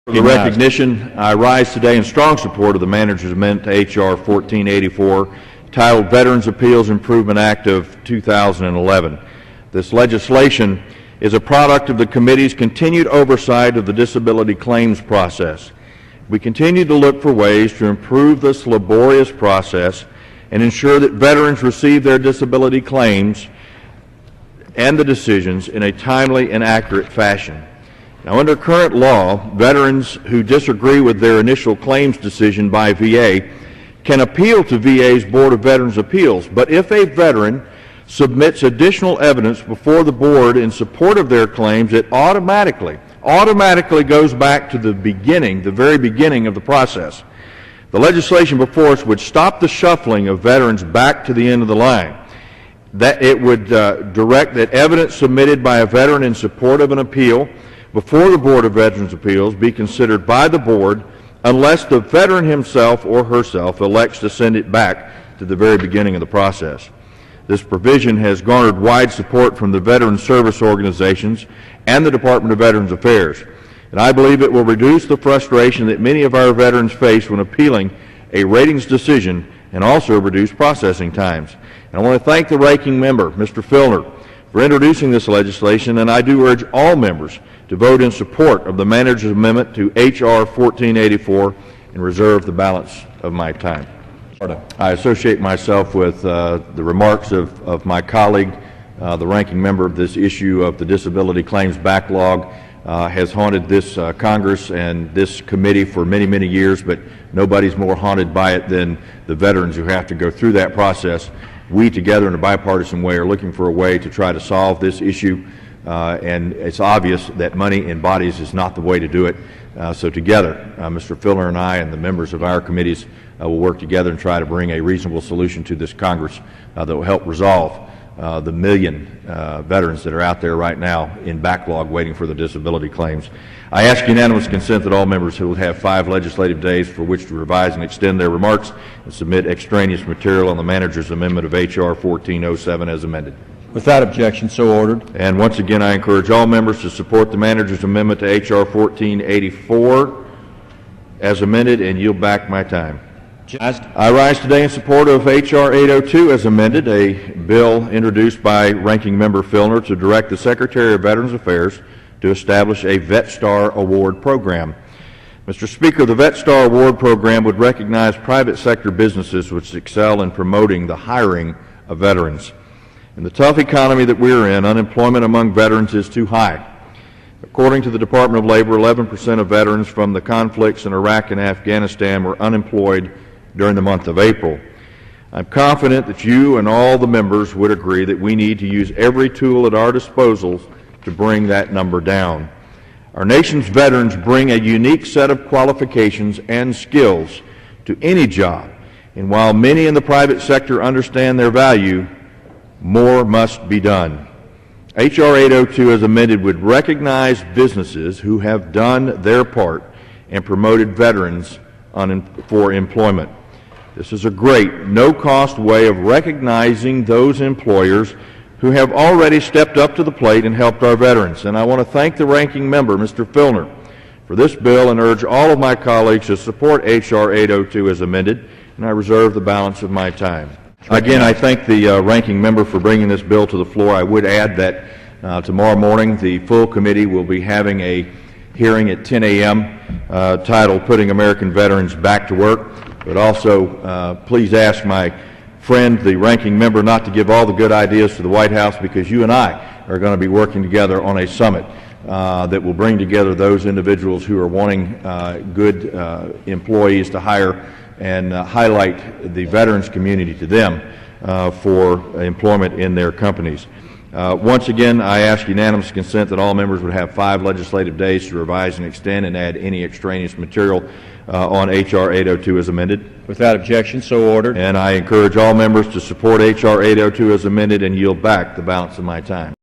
For the recognition, I rise today in strong support of the manager's amendment to H.R. 1484, titled Veterans Appeals Improvement Act of 2011. This legislation is a product of the committee's continued oversight of the disability claims process. We continue to look for ways to improve this laborious process and ensure that veterans receive their disability claims and the decisions in a timely and accurate fashion. Now, under current law, veterans who disagree with their initial claims decision by VA can appeal to VA's Board of Veterans' Appeals, but if a veteran submits additional evidence before the board in support of their claims, it automatically goes back to the very beginning of the process. The legislation before us would stop the shuffling of veterans back to the end of the line. That it would direct that evidence submitted by a veteran in support of an appeal before the Board of Veterans' Appeals be considered by the board unless the veteran himself or herself elects to send it back to the very beginning of the process. This provision has garnered wide support from the veteran service organizations and the Department of Veterans Affairs, and I believe it will reduce the frustration that many of our veterans face when appealing a ratings decision and also reduce processing times. And I want to thank the ranking member, Mr. Filner, for introducing this legislation, and I do urge all members to vote in support of the manager's amendment to H.R. 1484 and reserve the balance of my time. I associate myself with the remarks of my colleague, the ranking member. This issue of the disability claims backlog has haunted this Congress and this committee for many, many years, but nobody's more haunted by it than the veterans who have to go through that process. We together in a bipartisan way are looking for a way to try to solve this issue, and it's obvious that money in bodies is not the way to do it. So together, Mr. Filner and I and the members of our committees will work together and try to bring a reasonable solution to this Congress that will help resolve the million veterans that are out there right now in backlog waiting for the disability claims. I ask unanimous consent that all members who will have 5 legislative days for which to revise and extend their remarks and submit extraneous material on the manager's amendment of H.R. 1407 as amended. Without objection, so ordered. And once again, I encourage all members to support the manager's amendment to H.R. 1484 as amended and yield back my time. I rise today in support of H.R. 802 as amended, a bill introduced by Ranking Member Filner to direct the Secretary of Veterans Affairs to establish a VetStar Award Program. Mr. Speaker, the VetStar Award Program would recognize private sector businesses which excel in promoting the hiring of veterans. In the tough economy that we're in, unemployment among veterans is too high. According to the Department of Labor, 11% of veterans from the conflicts in Iraq and Afghanistan were unemployed during the month of April. I'm confident that you and all the members would agree that we need to use every tool at our disposal to bring that number down. Our nation's veterans bring a unique set of qualifications and skills to any job, and while many in the private sector understand their value, more must be done. H.R. 802 as amended would recognize businesses who have done their part and promoted veterans for employment. This is a great, no-cost way of recognizing those employers who have already stepped up to the plate and helped our veterans. And I want to thank the ranking member, Mr. Filner, for this bill and urge all of my colleagues to support H.R. 802 as amended, and I reserve the balance of my time. Again, I thank the ranking member for bringing this bill to the floor. I would add that tomorrow morning the full committee will be having a hearing at 10 a.m. Titled Putting American Veterans Back to Work. But also, please ask my friend, the ranking member, not to give all the good ideas to the White House, because you and I are going to be working together on a summit that will bring together those individuals who are wanting good employees to hire and highlight the veterans community to them for employment in their companies. Once again, I ask unanimous consent that all members would have 5 legislative days to revise and extend and add any extraneous material on H.R. 802 as amended. Without objection, so ordered. And I encourage all members to support H.R. 802 as amended and yield back the balance of my time.